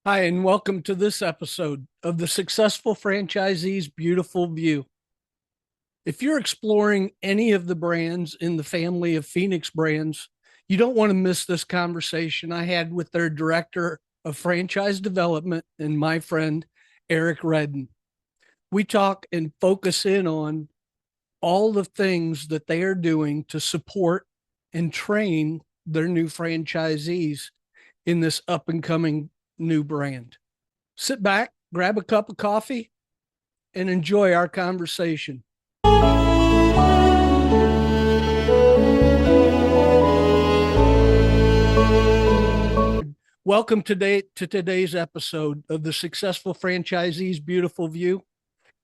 Hi, and welcome to this episode of the Successful Franchisee's Beautiful View. If you're exploring any of the brands in the family of Phoenix brands, you don't want to miss this conversation I had with their director of franchise development and my friend, Eric Redden. We talk and focus in on all the things that they are doing to support and train their new franchisees in this up and coming new brand. Sit back, grab a cup of coffee, and enjoy our conversation. Welcome today to today's episode of the Successful Franchisee's Beautiful View.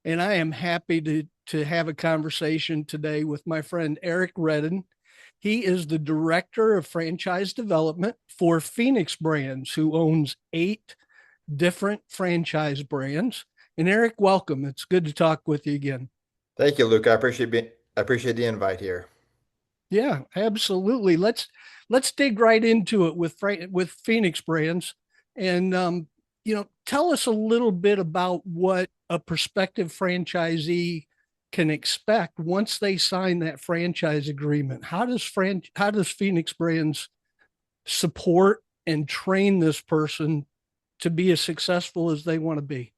And I am happy to have a conversation today with my friend Eric Redden. He is the director of franchise development for Phoenix Brands, who owns 8 different franchise brands. And Eric, welcome. It's good to talk with you again. Thank you, Luke. I appreciate the invite here. Yeah, absolutely. Let's dig right into it with Phoenix Brands, and tell us a little bit about what a prospective franchisee can expect once they sign that franchise agreement. How does Phoenix Brands support and train this person to be as successful as they want to be?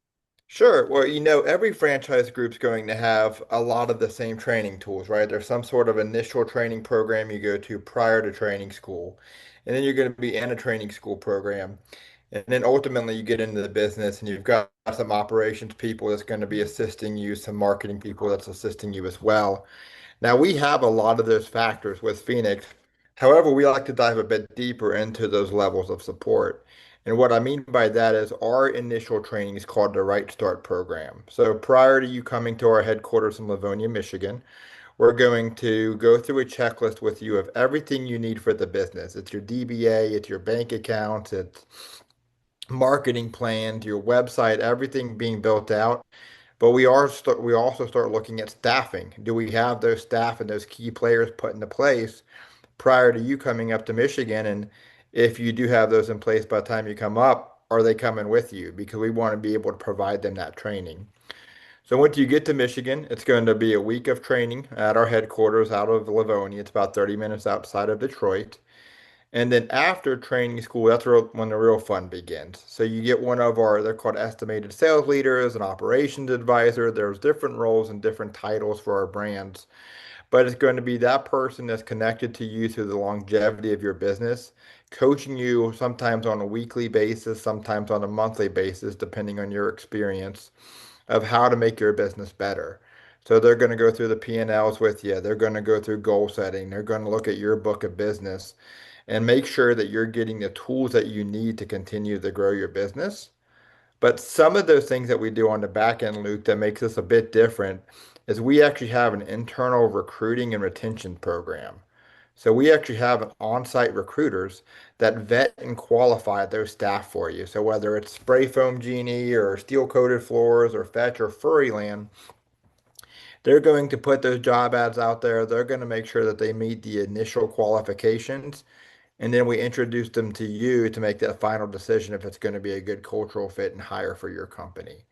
Sure. Well, every franchise group's going to have a lot of the same training tools, right? There's some sort of initial training program you go to prior to training school. And then you're going to be in a training school program. And then ultimately you get into the business and you've got some operations people that's going to be assisting you, some marketing people that's assisting you as well. Now, we have a lot of those factors with Phoenix. However, we like to dive a bit deeper into those levels of support. And what I mean by that is our initial training is called the Right Start program. So prior to you coming to our headquarters in Livonia, Michigan, we're going to go through a checklist with you of everything you need for the business. It's your DBA, it's your bank account, it's marketing plans, your website, everything being built out. But we also start looking at staffing. Do we have those staff and those key players put into place prior to you coming up to Michigan? And if you do have those in place by the time you come up, are they coming with you? Because we want to be able to provide them that training. So once you get to Michigan, it's going to be a week of training at our headquarters out of Livonia. It's about 30 minutes outside of Detroit. And then after training school, when the real fun begins. So you get one of they're called estimated sales leaders, an operations advisor. There's different roles and different titles for our brands, but it's going to be that person that's connected to you through the longevity of your business, coaching you sometimes on a weekly basis, sometimes on a monthly basis, depending on your experience of how to make your business better. So they're going to go through the P&Ls with you. They're going to go through goal setting. They're going to look at your book of business and make sure that you're getting the tools that you need to continue to grow your business. But some of those things that we do on the back end, Luke, that makes us a bit different is we actually have an internal recruiting and retention program. So we actually have an on-site recruiters that vet and qualify those staff for you. So whether it's Spray Foam Genie or Steel Coated Floors or Fetch or Furryland, they're going to put those job ads out there. They're going to make sure that they meet the initial qualifications. And then we introduce them to you to make that final decision if it's going to be a good cultural fit and hire for your company.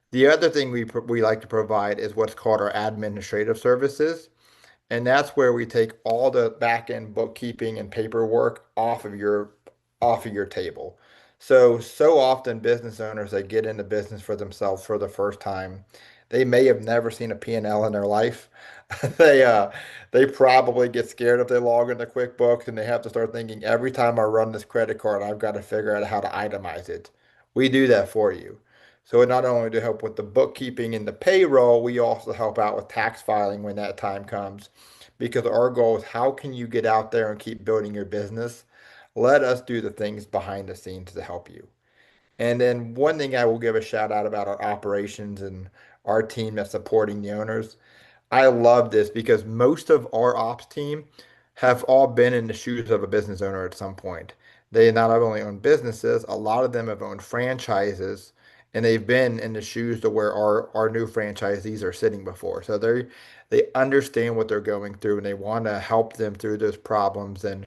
The other thing we like to provide is what's called our administrative services. And that's where we take all the back end bookkeeping and paperwork off of your table. So often business owners that get into business for themselves for the first time, they may have never seen a P&L in their life. They uh they probably get scared if they log into QuickBooks and they have to start thinking every time I run this credit card, I've got to figure out how to itemize it. We do that for you. So not only do help with the bookkeeping and the payroll, we also help out with tax filing when that time comes. Because our goal is how can you get out there and keep building your business? Let us do the things behind the scenes to help you. And then one thing I will give a shout out about our operations and our team that's supporting the owners. I love this because most of our ops team have all been in the shoes of a business owner at some point. They not only own businesses, a lot of them have owned franchises, and they've been in the shoes to where our new franchisees are sitting before. So they understand what they're going through and they want to help them through those problems. And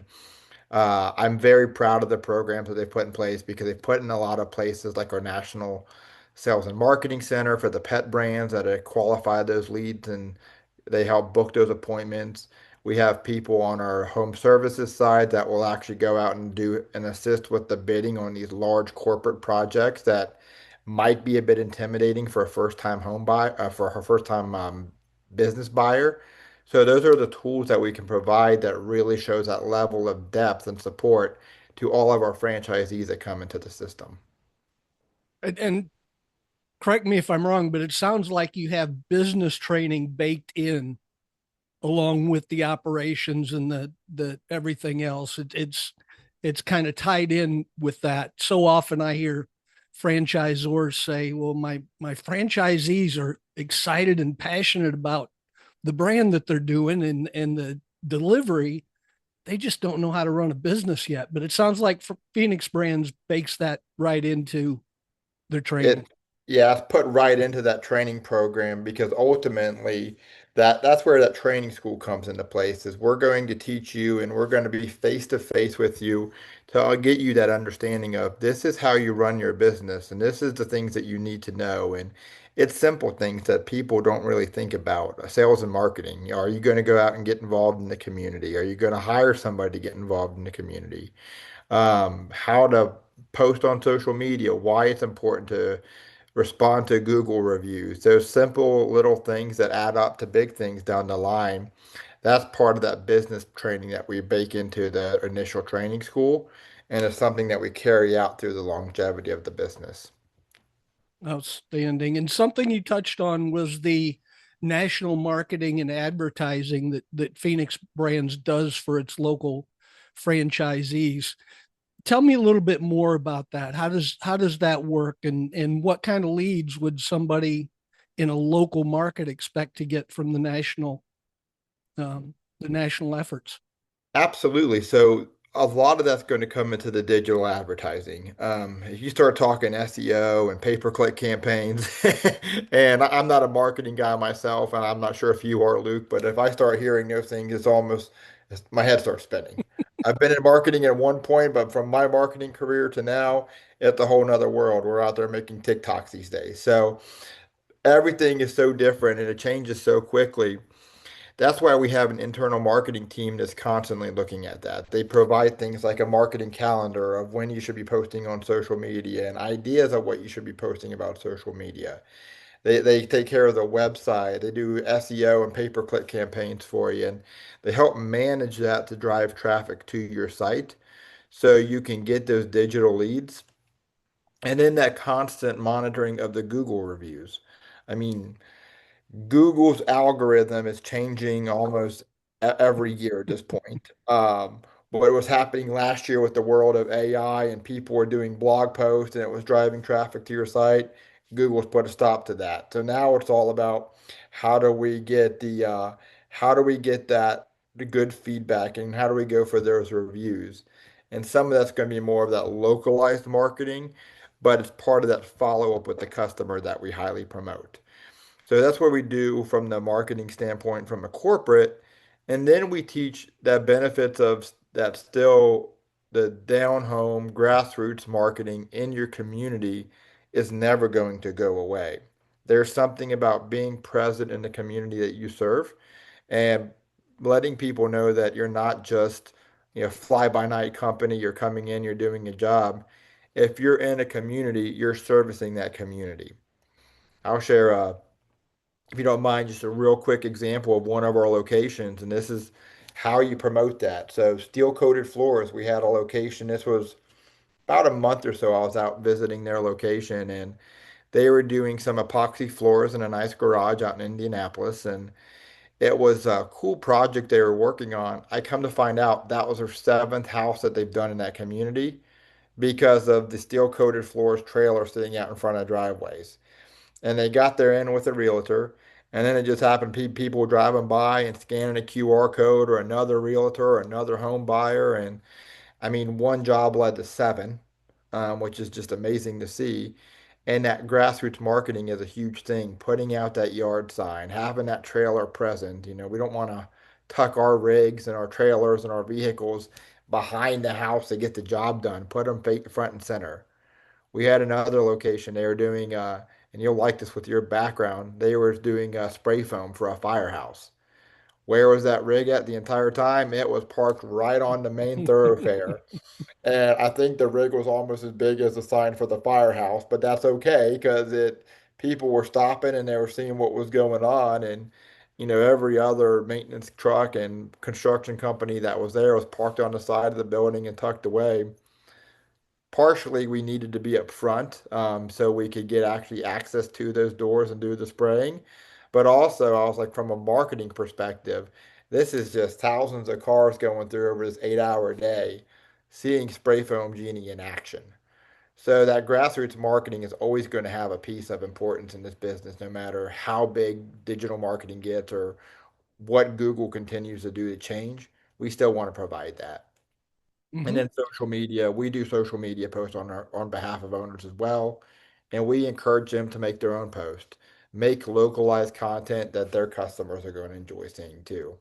I'm very proud of the programs that they've put in place because they've put in a lot of places like our National Sales and Marketing Center for the pet brands that qualify those leads and they help book those appointments. We have people on our home services side that will actually go out and do and assist with the bidding on these large corporate projects that might be a bit intimidating for a first-time home buy for a first-time business buyer. So those are the tools that we can provide that really shows that level of depth and support to all of our franchisees that come into the system. And correct me if I'm wrong, but it sounds like you have business training baked in along with the operations and the everything else. It's kind of tied in with that. So often I hear franchisors say, "Well, my franchisees are excited and passionate about the brand that they're doing and the delivery. They just don't know how to run a business yet." But it sounds like Phoenix Brands bakes that right into their training. It, yeah, it's put right into that training program because ultimately that's where that training school comes into place is we're going to teach you and we're going to be face to face with you to get you that understanding of this is how you run your business and this is the things that you need to know. And it's simple things that people don't really think about. Sales and marketing. You know, are you going to go out and get involved in the community? Are you going to hire somebody to get involved in the community? How to post on social media, why it's important to respond to Google reviews. Those simple little things that add up to big things down the line. That's part of that business training that we bake into the initial training school, and it's something that we carry out through the longevity of the business. Outstanding. And something you touched on was the national marketing and advertising that Phoenix Brands does for its local franchisees. Tell me a little bit more about that. How does that work and what kind of leads would somebody in a local market expect to get from the national efforts? Absolutely. So a lot of that's going to come into the digital advertising. If you start talking SEO and pay-per-click campaigns, and I'm not a marketing guy myself, and I'm not sure if you are, Luke, but if I start hearing those things, my head starts spinning. I've been in marketing at one point, but from my marketing career to now, it's a whole nother world. We're out there making TikToks these days. So everything is so different and it changes so quickly. That's why we have an internal marketing team that's constantly looking at that. They provide things like a marketing calendar of when you should be posting on social media and ideas of what you should be posting about social media. They take care of the website. They do SEO and pay-per-click campaigns for you, and they help manage that to drive traffic to your site so you can get those digital leads. And then that constant monitoring of the Google reviews. I mean, Google's algorithm is changing almost every year at this point. What was happening last year with the world of AI and people were doing blog posts and it was driving traffic to your site, Google's put a stop to that. So now it's all about how do we get how do we get the good feedback and how do we go for those reviews? And some of that's going to be more of that localized marketing, but it's part of that follow up with the customer that we highly promote. So that's what we do from the marketing standpoint from a corporate. And then we teach that benefits of that still the down home grassroots marketing in your community is never going to go away. There's something about being present in the community that you serve and letting people know that you're not just, fly by night company, you're coming in, you're doing a job. If you're in a community, you're servicing that community. I'll share if you don't mind, just a real quick example of one of our locations, and this is how you promote that. So, steel coated floors, we had a location. This was about a month or so. I was out visiting their location, and they were doing some epoxy floors in a nice garage out in Indianapolis, and it was a cool project they were working on. I come to find out that was their seventh house that they've done in that community because of the steel coated floors trailer sitting out in front of driveways and they got there in with a realtor. And then it just happened people driving by and scanning a QR code or another realtor or another home buyer. And I mean, one job led to seven, which is just amazing to see. And that grassroots marketing is a huge thing. Putting out that yard sign, having that trailer present. We don't want to tuck our rigs and our trailers and our vehicles behind the house to get the job done, put them front and center. We had another location they were doing, and you'll like this with your background, they were doing spray foam for a firehouse. Where was that rig at the entire time? It was parked right on the main thoroughfare. And I think the rig was almost as big as the sign for the firehouse, but that's okay because it people were stopping and they were seeing what was going on. And every other maintenance truck and construction company that was there was parked on the side of the building and tucked away. Partially, we needed to be up front, so we could get actually access to those doors and do the spraying. But also, I was like, from a marketing perspective, this is just thousands of cars going through over this 8 hour day, seeing Spray Foam Genie in action. So that grassroots marketing is always going to have a piece of importance in this business, no matter how big digital marketing gets or what Google continues to do to change. We still want to provide that. And Hmm. then social media, we do social media posts on behalf of owners as well. And we encourage them to make their own post, make localized content that their customers are going to enjoy seeing too.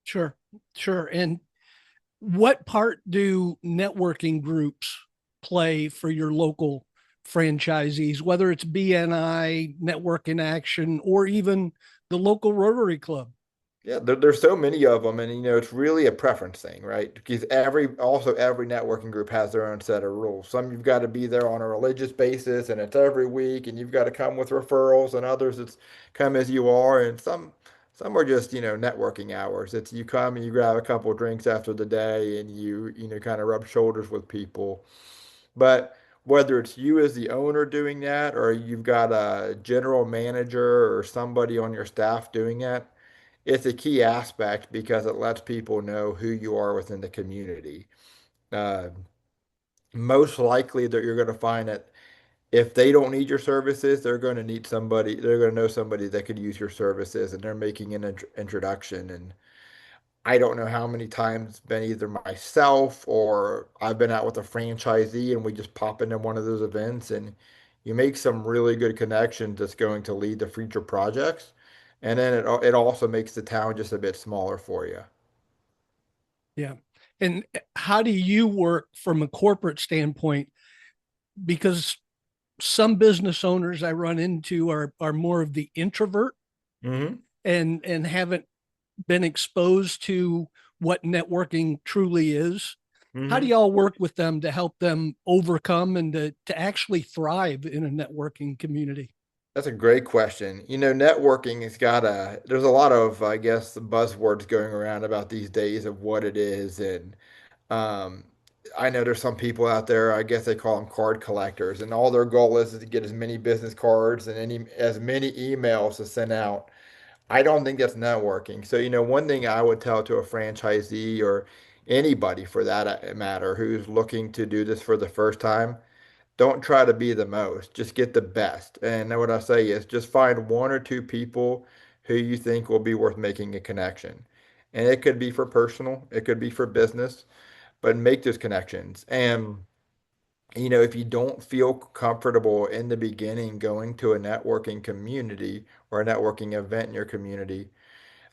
Sure, sure. And what part do networking groups play for your local franchisees, whether it's BNI, Network in Action, or even the local Rotary Club? Yeah, there's so many of them, and it's really a preference thing, right? Because every networking group has their own set of rules. Some you've got to be there on a religious basis, and it's every week, and you've got to come with referrals, and others it's come as you are, and some are just networking hours. It's you come and you grab a couple of drinks after the day, and you kind of rub shoulders with people. But whether it's you as the owner doing that, or you've got a general manager or somebody on your staff doing that, it's a key aspect because it lets people know who you are within the community. Uh, Most likely that you're going to find that if they don't need your services, they're going to need somebody, they're going to know somebody that could use your services and they're making an introduction. And I don't know how many times it's been either myself or I've been out with a franchisee and we just pop into one of those events and you make some really good connections that's going to lead to future projects. And then it also makes the town just a bit smaller for you. Yeah. And how do you work from a corporate standpoint? Because some business owners I run into are more of the introvert Hmm. and haven't been exposed to what networking truly is. How do Hmm. y'all work with them to help them overcome and to actually thrive in a networking community? That's a great question. Networking has there's a lot of, I guess, buzzwords going around about these days of what it is. And um, I know there's some people out there, I guess they call them card collectors, and all their goal is to get as many business cards and as many emails to send out. I don't think that's networking. So, one thing I would tell to a franchisee or anybody for that matter who's looking to do this for the first time, don't try to be the most, just get the best. And then what I say is just find one or two people who you think will be worth making a connection. And it could be for personal, it could be for business, but make those connections. And if you don't feel comfortable in the beginning going to a networking community or a networking event in your community,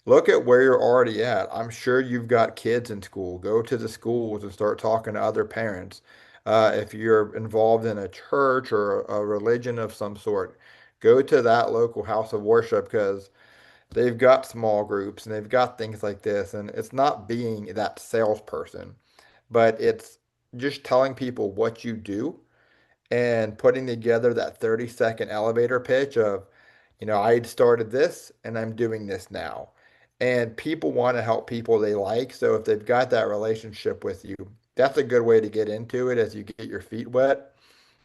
look at where you're already at. I'm sure you've got kids in school. Go to the schools and start talking to other parents. If you're involved in a church or a religion of some sort, go to that local house of worship because they've got small groups and they've got things like this. And it's not being that salesperson, but it's just telling people what you do and putting together that 30-second elevator pitch of, I started this and I'm doing this now. And people want to help people they like. So if they've got that relationship with you, that's a good way to get into it as you get your feet wet.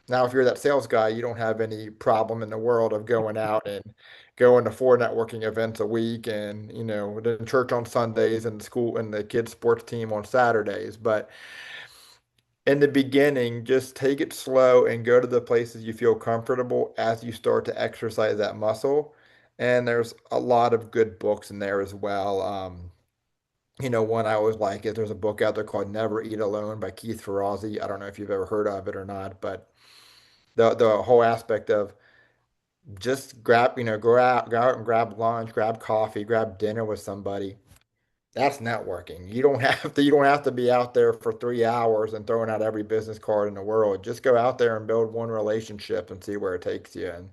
Now, if you're that sales guy, you don't have any problem in the world of going out and going to 4 networking events a week and, the church on Sundays and the school and the kids' sports team on Saturdays. But in the beginning, just take it slow and go to the places you feel comfortable as you start to exercise that muscle. And there's a lot of good books in there as well. One I always like is there's a book out there called Never Eat Alone by Keith Ferrazzi. I don't know if you've ever heard of it or not, but the whole aspect of just grab, go out and grab lunch, grab coffee, grab dinner with somebody That's networking. You don't have to be out there for 3 hours and throwing out every business card in the world. Just go out there and build one relationship and see where it takes you. And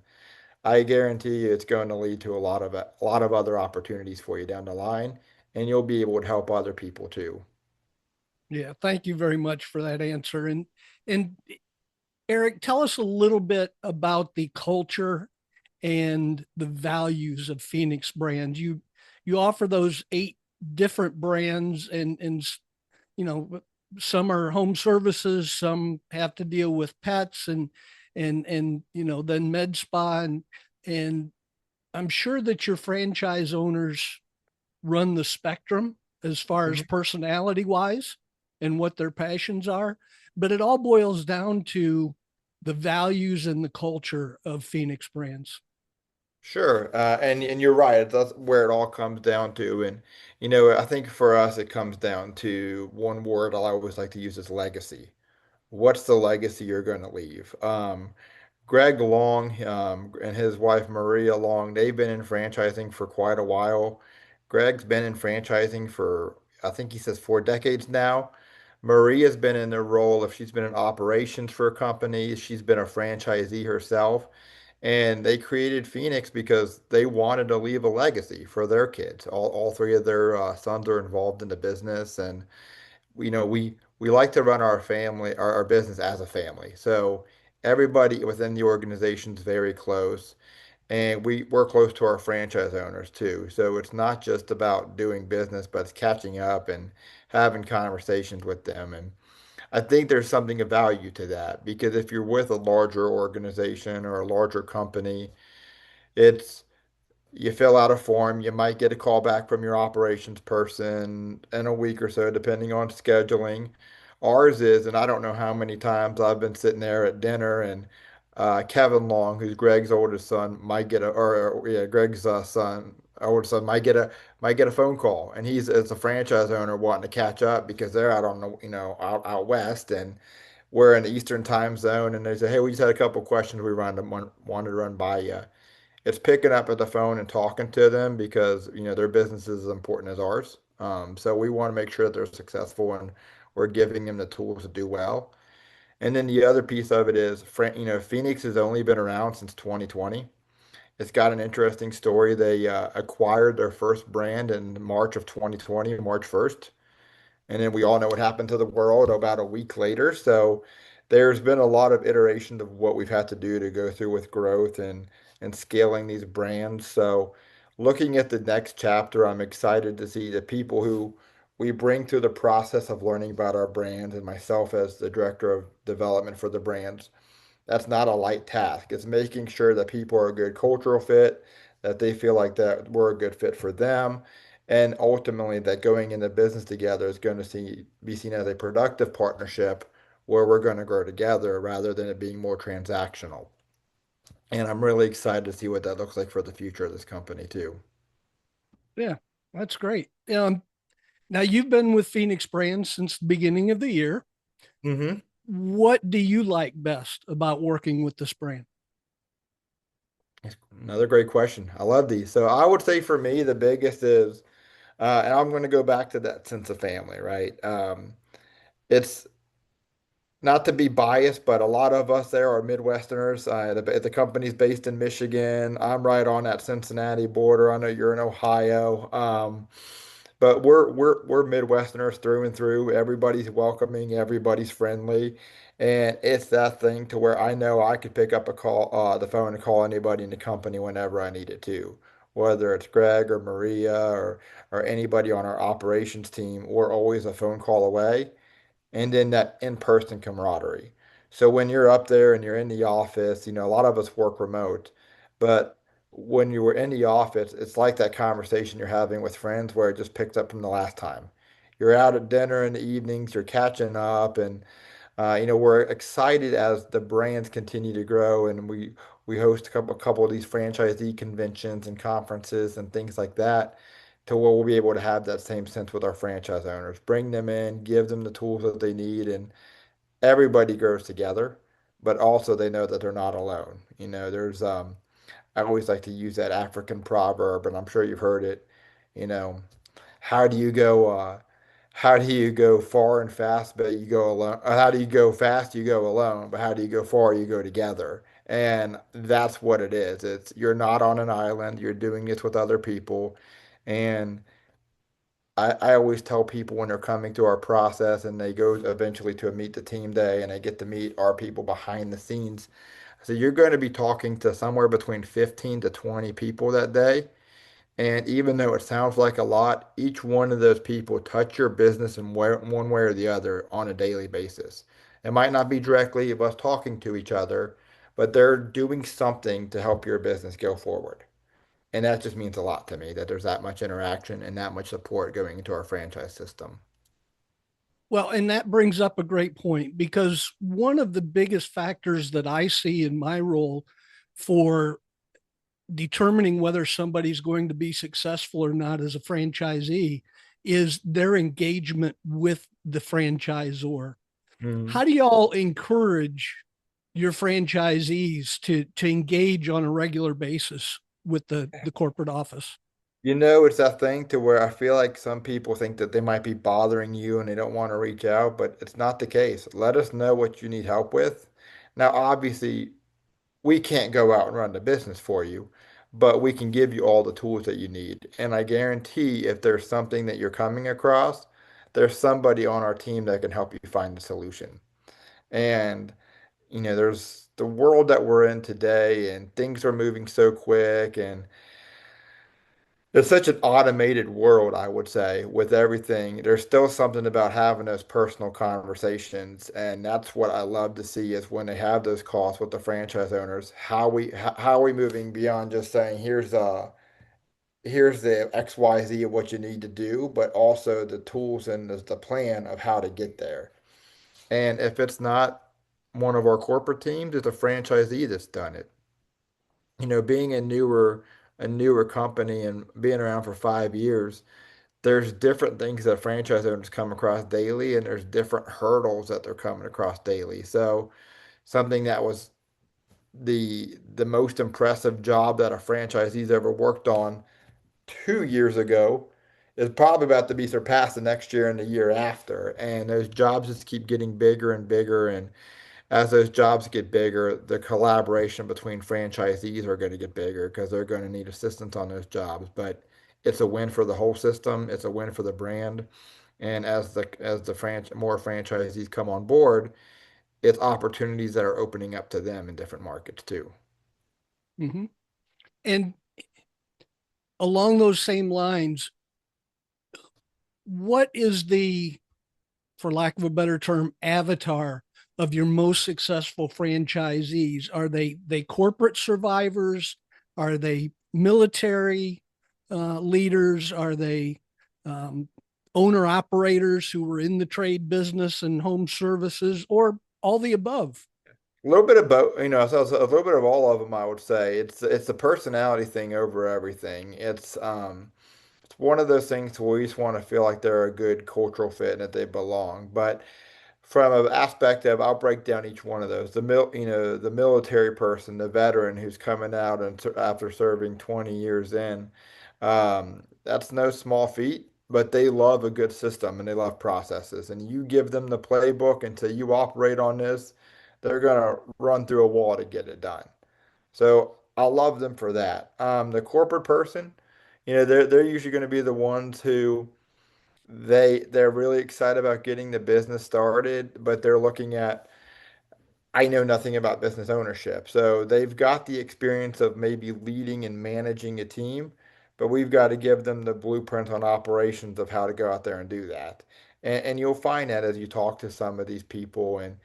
I guarantee you it's going to lead to a lot of other opportunities for you down the line, and you'll be able to help other people too. Yeah, thank you very much for that answer. And Eric, tell us a little bit about the culture and the values of Phoenix Brands. You offer those 8 different brands, and you know, some are home services, some have to deal with pets, and then med spa, and I'm sure that your franchise owners run the spectrum as far as Mhm. personality wise and what their passions are, but it all boils down to the values and the culture of Phoenix Brands. Sure, and you're right. That's where it all comes down to. And I think for us, it comes down to one word I always like to use is legacy. What's the legacy you're going to leave? Greg Long and his wife Maria Long, they've been in franchising for quite a while. Greg's been in franchising for, I think he says 4 decades now. Maria's been in the role if she's been in operations for a company, she's been a franchisee herself. And they created Phoenix because they wanted to leave a legacy for their kids. All three of their sons are involved in the business, and we like to run our family, our business as a family. So everybody within the organization is very close, and we're close to our franchise owners too. So it's not just about doing business, but it's catching up and having conversations with them. And I think there's something of value to that because if you're with a larger organization or a larger company, it's you fill out a form, you might get a call back from your operations person in a week or so, depending on scheduling. Ours is, and I don't know how many times I've been sitting there at dinner and Kevin Long, who's Greg's oldest son, might get a, or yeah, Greg's son, oldest son, might get a phone call, and he's as a franchise owner wanting to catch up because they're out on the, out west, and we're in the Eastern time zone, and they say, hey, we just had a couple questions we wanted to run by you. It's picking up at the phone and talking to them because their business is as important as ours. So we want to make sure that they're successful and we're giving them the tools to do well. And then the other piece of it is, Phoenix has only been around since 2020. It's got an interesting story. They acquired their first brand in March of 2020, March 1st. And then we all know what happened to the world about a week later. So there's been a lot of iteration of what we've had to do to go through with growth and scaling these brands. So looking at the next chapter, I'm excited to see the people who we bring through the process of learning about our brands and myself as the director of development for the brands. That's not a light task. It's making sure that people are a good cultural fit, that they feel like that we're a good fit for them, and ultimately that going into business together is going to be seen as a productive partnership where we're going to grow together rather than it being more transactional. And I'm really excited to see what that looks like for the future of this company too. Yeah, that's great. Now you've been with Phoenix Brands since the beginning of the year. hmm What do you like best about working with this brand? Another great question. I love these. So I would say for me, the biggest is, and I'm going to go back to that sense of family, right? It's not to be biased, but a lot of us there are Midwesterners. The company's based in Michigan. I'm right on that Cincinnati border. I know you're in Ohio. But we're Midwesterners through and through. Everybody's welcoming, everybody's friendly, and it's that thing to where I know I could pick up the phone and call anybody in the company whenever I need it to, whether it's Greg or Maria or anybody on our operations team. We're always a phone call away, and then that in-person camaraderie. So when you're up there and you're in the office, a lot of us work remote, but when you were in the office, it's like that conversation you're having with friends where it just picks up from the last time. You're out at dinner in the evenings, you're catching up, and we're excited as the brands continue to grow, and we host a couple of these franchisee conventions and conferences and things like that, to where we'll be able to have that same sense with our franchise owners. Bring them in, give them the tools that they need, and everybody grows together. But also they know that they're not alone. There's I always like to use that African proverb, and I'm sure you've heard it. You know, how do you go how do you go far and fast but you go alone? How do you go fast? You go alone, but how do you go far? You go together. And that's what it is. It's you're not on an island. You're doing this with other people. And I always tell people when they're coming through our process and they go eventually to a meet the team day and they get to meet our people behind the scenes. So you're going to be talking to somewhere between 15 to 20 people that day. And even though it sounds like a lot, each one of those people touch your business in one way or the other on a daily basis. It might not be directly of us talking to each other, but they're doing something to help your business go forward. And that just means a lot to me that there's that much interaction and that much support going into our franchise system. Well, and that brings up a great point because one of the biggest factors that I see in my role for determining whether somebody's going to be successful or not as a franchisee is their engagement with the franchisor. Mhm. How do y'all encourage your franchisees to engage on a regular basis with the corporate office? You know, it's that thing to where I feel like some people think that they might be bothering you and they don't want to reach out, but it's not the case. Let us know what you need help with. Now, obviously, we can't go out and run the business for you, but we can give you all the tools that you need. And I guarantee if there's something that you're coming across, there's somebody on our team that can help you find the solution. And, there's the world that we're in today, and things are moving so quick, and it's such an automated world, I would say, with everything. There's still something about having those personal conversations, and that's what I love to see is when they have those calls with the franchise owners, how are we moving beyond just saying here's the XYZ of what you need to do, but also the tools and the plan of how to get there. And if it's not one of our corporate teams, it's a franchisee that's done it. Being a newer company and being around for 5 years, there's different things that franchise owners come across daily, and there's different hurdles that they're coming across daily. So something that was the most impressive job that a franchisee's ever worked on 2 years ago is probably about to be surpassed the next year and the year after. And those jobs just keep getting bigger and bigger. And as those jobs get bigger, the collaboration between franchisees are going to get bigger because they're going to need assistance on those jobs. But it's a win for the whole system. It's a win for the brand. And as the more franchisees come on board, it's opportunities that are opening up to them in different markets too. Mm-hmm. And along those same lines, what is the, for lack of a better term, avatar of your most successful franchisees? Are they corporate survivors? Are they military leaders? Are they um, owner operators who were in the trade business and home services, or all the above? A little bit of both, so a little bit of all of them, I would say. It's the personality thing over everything. It's one of those things where we just want to feel like they're a good cultural fit and that they belong. But from an aspect of, I'll break down each one of those. The military person, the veteran who's coming out and after serving 20 years in, that's no small feat. But they love a good system and they love processes. And you give them the playbook until you operate on this, they're gonna run through a wall to get it done. So I love them for that. The corporate person, they're usually going to be the ones who they're really excited about getting the business started, but they're looking at, I know nothing about business ownership. So they've got the experience of maybe leading and managing a team, but we've got to give them the blueprint on operations of how to go out there and do that. And you'll find that as you talk to some of these people, and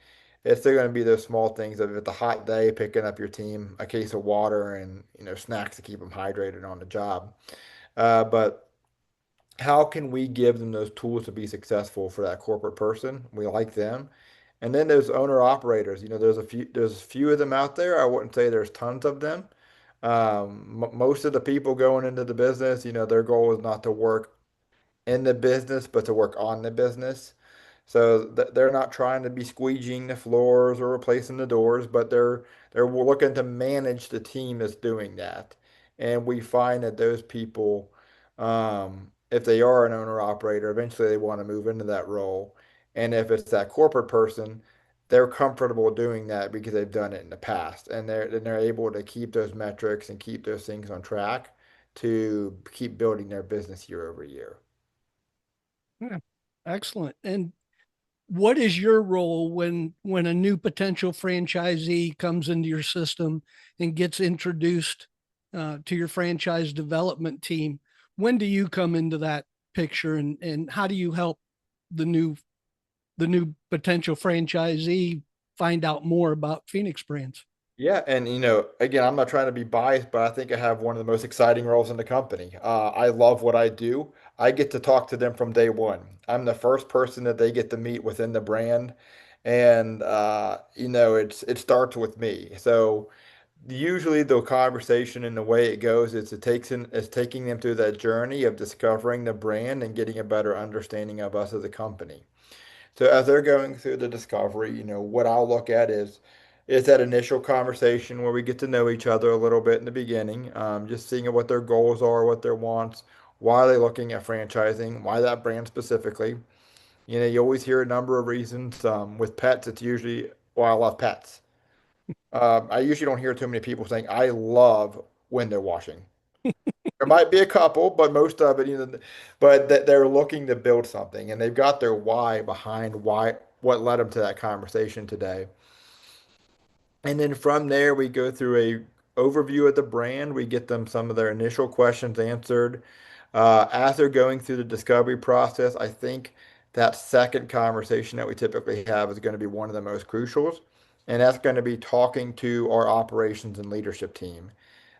it's still going to be those small things of, if it's a hot day, picking up your team a case of water and snacks to keep them hydrated on the job. But how can we give them those tools to be successful for that corporate person? We like them. And then there's owner operators. There's a few of them out there. I wouldn't say there's tons of them. Most of the people going into the business, their goal is not to work in the business, but to work on the business. So they're not trying to be squeegeeing the floors or replacing the doors, but they're looking to manage the team that's doing that. And we find that those people, if they are an owner operator, eventually they want to move into that role. And if it's that corporate person, they're comfortable doing that because they've done it in the past, and they're able to keep those metrics and keep those things on track to keep building their business year over year. Yeah, excellent. And what is your role when a new potential franchisee comes into your system and gets introduced to your franchise development team? When do you come into that picture, and how do you help the new potential franchisee find out more about Phoenix brands? Yeah, and again, I'm not trying to be biased, but I think I have one of the most exciting roles in the company. I love what I do. I get to talk to them from day one. I'm the first person that they get to meet within the brand, and it starts with me. So usually the conversation and the way it goes is it's taking them through that journey of discovering the brand and getting a better understanding of us as a company. So as they're going through the discovery, what I'll look at is that initial conversation where we get to know each other a little bit in the beginning, just seeing what their goals are, what their wants, why are they looking at franchising, why that brand specifically. You always hear a number of reasons. With pets, it's usually, well, I love pets. I usually don't hear too many people saying, I love window washing. There might be a couple, but most of it, but that they're looking to build something and they've got their why behind what led them to that conversation today. And then from there, we go through a overview of the brand. We get them some of their initial questions answered. As they're going through the discovery process, I think that second conversation that we typically have is going to be one of the most crucials. And that's going to be talking to our operations and leadership team.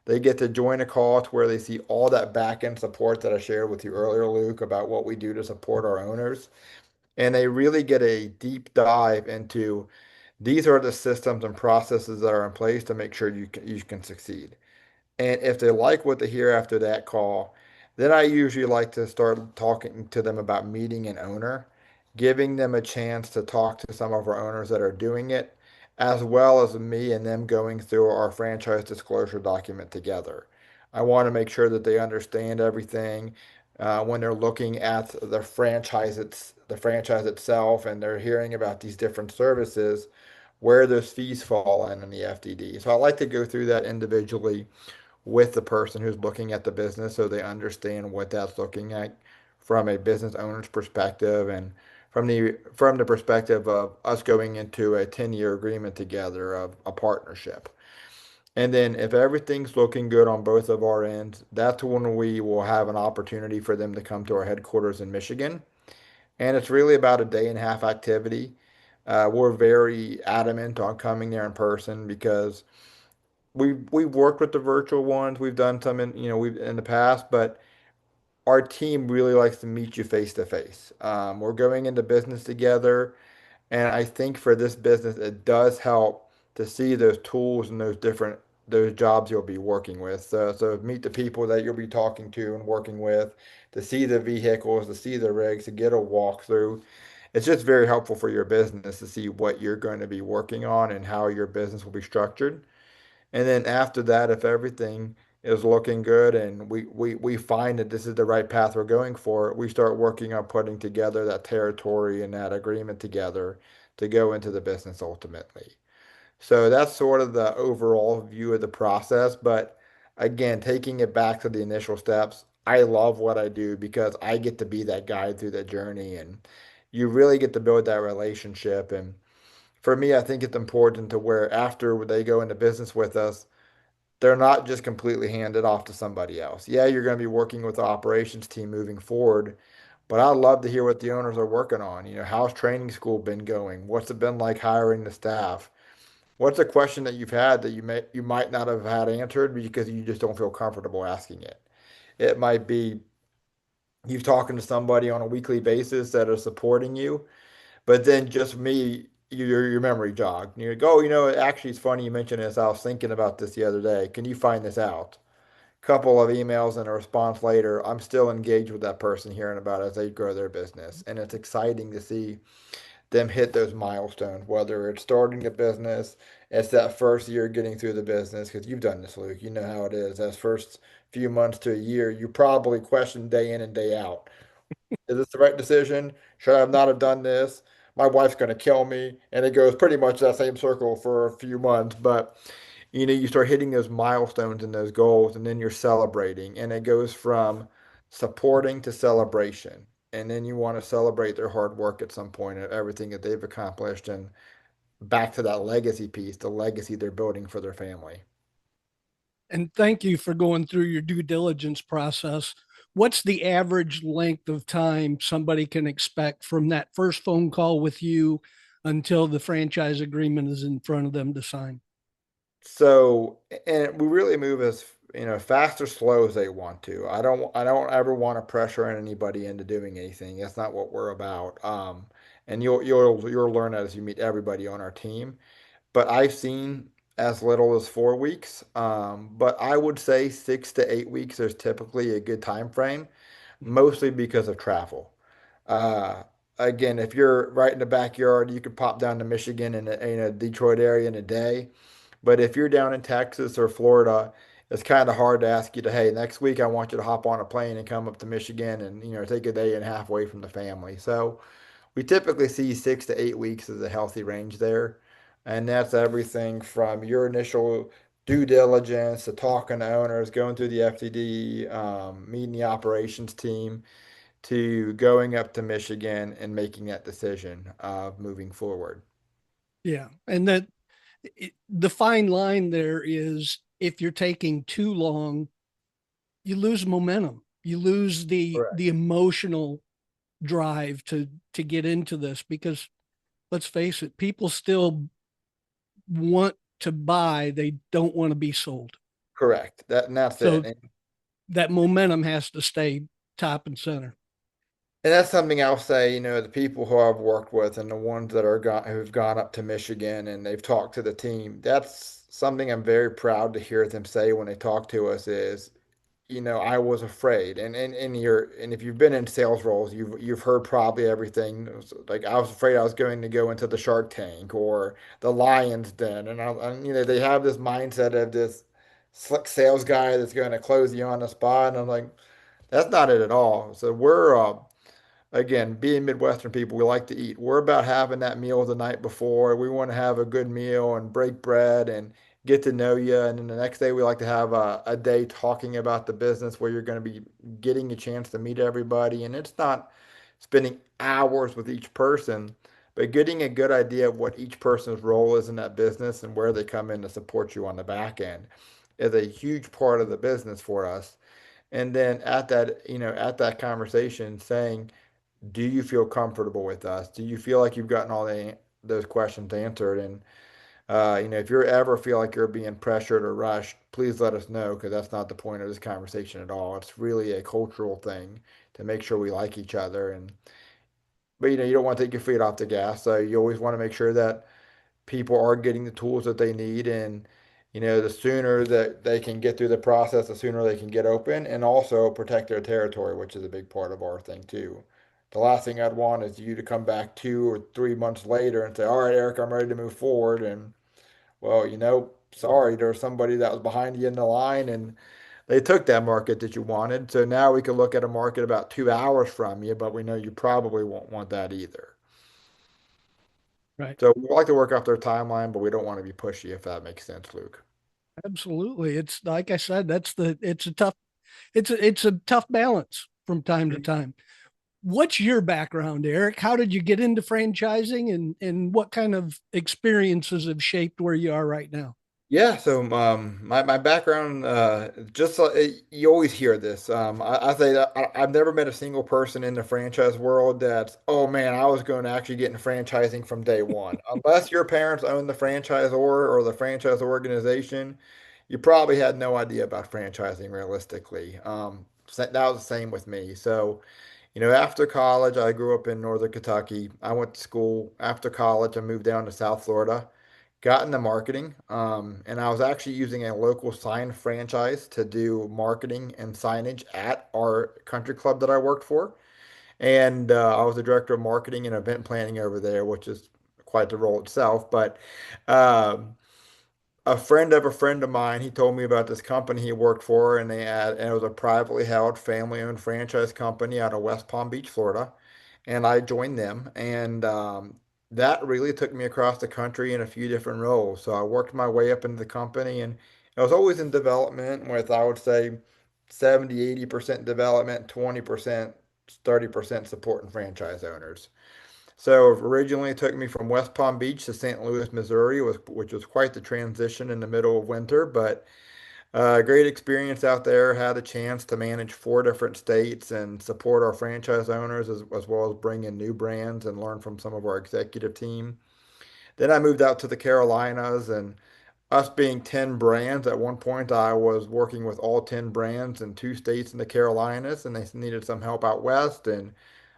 They get to join a call to where they see all that back end support that I shared with you earlier, Luke, about what we do to support our owners. And they really get a deep dive into these are the systems and processes that are in place to make sure you can succeed. And if they like what they hear after that call, then I usually like to start talking to them about meeting an owner, giving them a chance to talk to some of our owners that are doing it, as well as me and them going through our franchise disclosure document together. I want to make sure that they understand everything when they're looking at the franchise itself, and they're hearing about these different services, where those fees fall in the FDD. So I like to go through that individually with the person who's looking at the business so they understand what that's looking at from a business owner's perspective and from the perspective of us going into a 10-year agreement together of a partnership. And then if everything's looking good on both of our ends, that's when we will have an opportunity for them to come to our headquarters in Michigan. And it's really about a day and a half activity. We're very adamant on coming there in person because we've worked with the virtual ones. We've done some we've in the past, but our team really likes to meet you face to face. We're going into business together, and I think for this business, it does help to see those tools and those jobs you'll be working with. So meet the people that you'll be talking to and working with, to see the vehicles, to see the rigs, to get a walkthrough. It's just very helpful for your business to see what you're going to be working on and how your business will be structured. And then after that, if everything is looking good and we find that this is the right path we're going for, we start working on putting together that territory and that agreement together to go into the business ultimately. So that's sort of the overall view of the process. But again, taking it back to the initial steps, I love what I do because I get to be that guide through the journey, and you really get to build that relationship. And for me, I think it's important to where after they go into business with us, they're not just completely handed off to somebody else. Yeah, you're going to be working with the operations team moving forward, but I'd love to hear what the owners are working on. How's training school been going? What's it been like hiring the staff? What's a question that you've had that you might not have had answered because you just don't feel comfortable asking it? It might be you've talking to somebody on a weekly basis that are supporting you, but then just me, your memory jogged. And you go, actually, it's funny you mentioned this. I was thinking about this the other day. Can you find this out? Couple of emails and a response later, I'm still engaged with that person, hearing about it as they grow their business. And it's exciting to see them hit those milestones, whether it's starting a business, It's that first year getting through the business because you've done this, Luke. You know how it is. That first few months to a year, you probably question day in and day out. Is this the right decision? Should I have not have done this? My wife's going to kill me. And it goes pretty much that same circle for a few months. But, you start hitting those milestones and those goals, and then you're celebrating. And it goes from supporting to celebration. And then you want to celebrate their hard work at some point and everything that they've accomplished. And back to that legacy piece, the legacy they're building for their family. And thank you for going through your due diligence process. What's the average length of time somebody can expect from that first phone call with you until the franchise agreement is in front of them to sign? So, and we really move as, fast or slow as they want to. I don't ever want to pressure anybody into doing anything. That's not what we're about. And you'll learn as you meet everybody on our team. But I've seen as little as 4 weeks. But I would say 6 to 8 weeks is typically a good time frame, mostly because of travel. Uh, Again, if you're right in the backyard, you could pop down to Michigan in a Detroit area in a day. But if you're down in Texas or Florida, it's kind of hard to ask you to, hey, next week I want you to hop on a plane and come up to Michigan and, take a day and a half away from the family. So we typically see 6 to 8 weeks as a healthy range there. And that's everything from your initial due diligence to talking to owners, going through the FTD, meeting the operations team, to going up to Michigan and making that decision of moving forward. Yeah. And that the fine line there is if you're taking too long, you lose momentum. You lose the Correct. emotional drive to get into this because let's face it, people still want to buy, they don't want to be sold. Correct. And that's it. So that momentum has to stay top and center. And that's something I'll say, the people who I've worked with and the ones that who've gone up to Michigan and they've talked to the team, that's something I'm very proud to hear them say when they talk to us is, I was afraid. And if you've been in sales roles, you've heard probably everything. Like I was afraid I was going to go into the Shark Tank or the Lion's Den. And they have this mindset of this slick sales guy that's going to close you on the spot. And I'm like, that's not it at all. So again, being Midwestern people, we like to eat. We're about having that meal the night before. We want to have a good meal and break bread and get to know you. And then the next day, we like to have a day talking about the business where you're going to be getting a chance to meet everybody. And it's not spending hours with each person, but getting a good idea of what each person's role is in that business and where they come in to support you on the back end is a huge part of the business for us. And then at that conversation, saying, do you feel comfortable with us? Do you feel like you've gotten all those questions answered? And if you ever feel like you're being pressured or rushed, please let us know because that's not the point of this conversation at all. It's really a cultural thing to make sure we like each other. But you don't want to take your feet off the gas, so you always want to make sure that people are getting the tools that they need, and the sooner that they can get through the process, the sooner they can get open and also protect their territory, which is a big part of our thing too. The last thing I'd want is you to come back 2 or 3 months later and say, all right, Eric, I'm ready to move forward. And well, sorry, there's somebody that was behind you in the line and they took that market that you wanted. So now we can look at a market about 2 hours from you, but we know you probably won't want that either. Right. So we like to work off their timeline, but we don't want to be pushy, if that makes sense, Luke. Absolutely. It's like I said, it's a tough balance from time to time. What's your background, Eric? How did you get into franchising and what kind of experiences have shaped where you are right now? Yeah, so my background, just you always hear this. I say that I've never met a single person in the franchise world that's, oh man, I was going to actually get into franchising from day one. Unless your parents own the franchisor or the franchise organization, you probably had no idea about franchising realistically. That was the same with me. So, after college, I grew up in Northern Kentucky. I went to school. After college, I moved down to South Florida, got into marketing, and I was actually using a local sign franchise to do marketing and signage at our country club that I worked for. And I was the director of marketing and event planning over there, which is quite the role itself. But um, a friend of a friend of mine, he told me about this company he worked for, and it was a privately held, family-owned franchise company out of West Palm Beach, Florida, and I joined them, and that really took me across the country in a few different roles. So I worked my way up into the company, and I was always in development with, I would say, 70, 80% development, 20%, 30% support and franchise owners. So originally it took me from West Palm Beach to St. Louis, Missouri, which was quite the transition in the middle of winter, but great experience out there. Had a chance to manage four different states and support our franchise owners as well as bring in new brands and learn from some of our executive team. Then I moved out to the Carolinas, and us being 10 brands, at one point I was working with all 10 brands in two states in the Carolinas, and they needed some help out west. And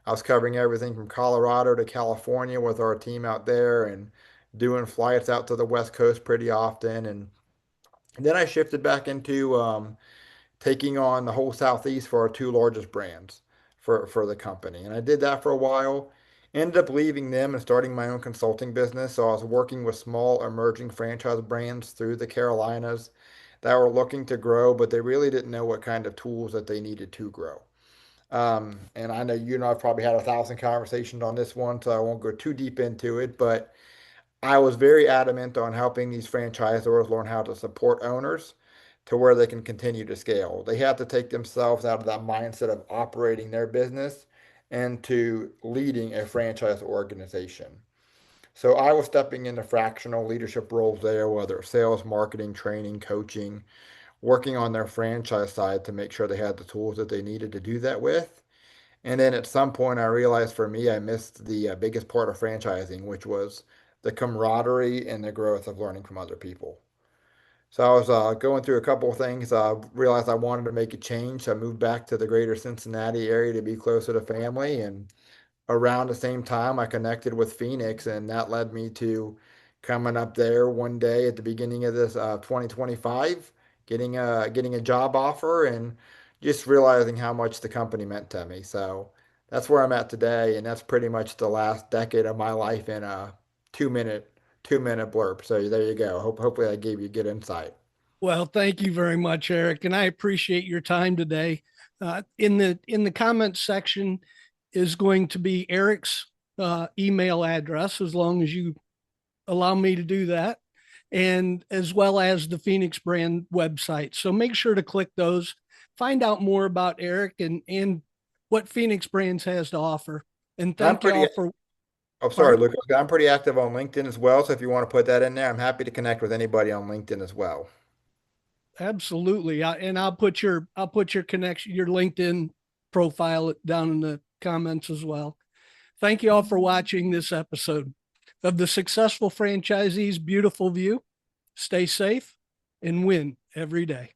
I was covering everything from Colorado to California with our team out there and doing flights out to the West Coast pretty often. And then I shifted back into taking on the whole Southeast for our two largest brands for the company. And I did that for a while. Ended up leaving them and starting my own consulting business. So I was working with small emerging franchise brands through the Carolinas that were looking to grow, but they really didn't know what kind of tools that they needed to grow. And I know you and I've probably had 1,000 conversations on this one, so I won't go too deep into it, but I was very adamant on helping these franchisors learn how to support owners to where they can continue to scale. They have to take themselves out of that mindset of operating their business and to leading a franchise organization. So I was stepping into fractional leadership roles there, whether it's sales, marketing, training, coaching, working on their franchise side to make sure they had the tools that they needed to do that with. And then at some point, I realized for me, I missed the biggest part of franchising, which was the camaraderie and the growth of learning from other people. So I was going through a couple of things. I realized I wanted to make a change. So I moved back to the greater Cincinnati area to be closer to family. And around the same time, I connected with Phoenix, and that led me to coming up there one day at the beginning of this 2025, getting a job offer, and just realizing how much the company meant to me. So that's where I'm at today, and that's pretty much the last decade of my life in a 2-minute blurb. So there you go. Hopefully I gave you good insight. Well, thank you very much, Eric, and I appreciate your time today. In the comments section is going to be Eric's email address, as long as you allow me to do that, and as well as the Phoenix brand website. So make sure to click those, find out more about Eric and what Phoenix Brands has to offer. And I'm thank you pretty all for, Oh, sorry, pardon? Luke. I'm pretty active on LinkedIn as well. So if you want to put that in there, I'm happy to connect with anybody on LinkedIn as well. Absolutely. And I'll put your connection, your LinkedIn profile down in the comments as well. Thank you all for watching this episode of the Successful Franchisee's Beautiful View. Stay safe and win every day.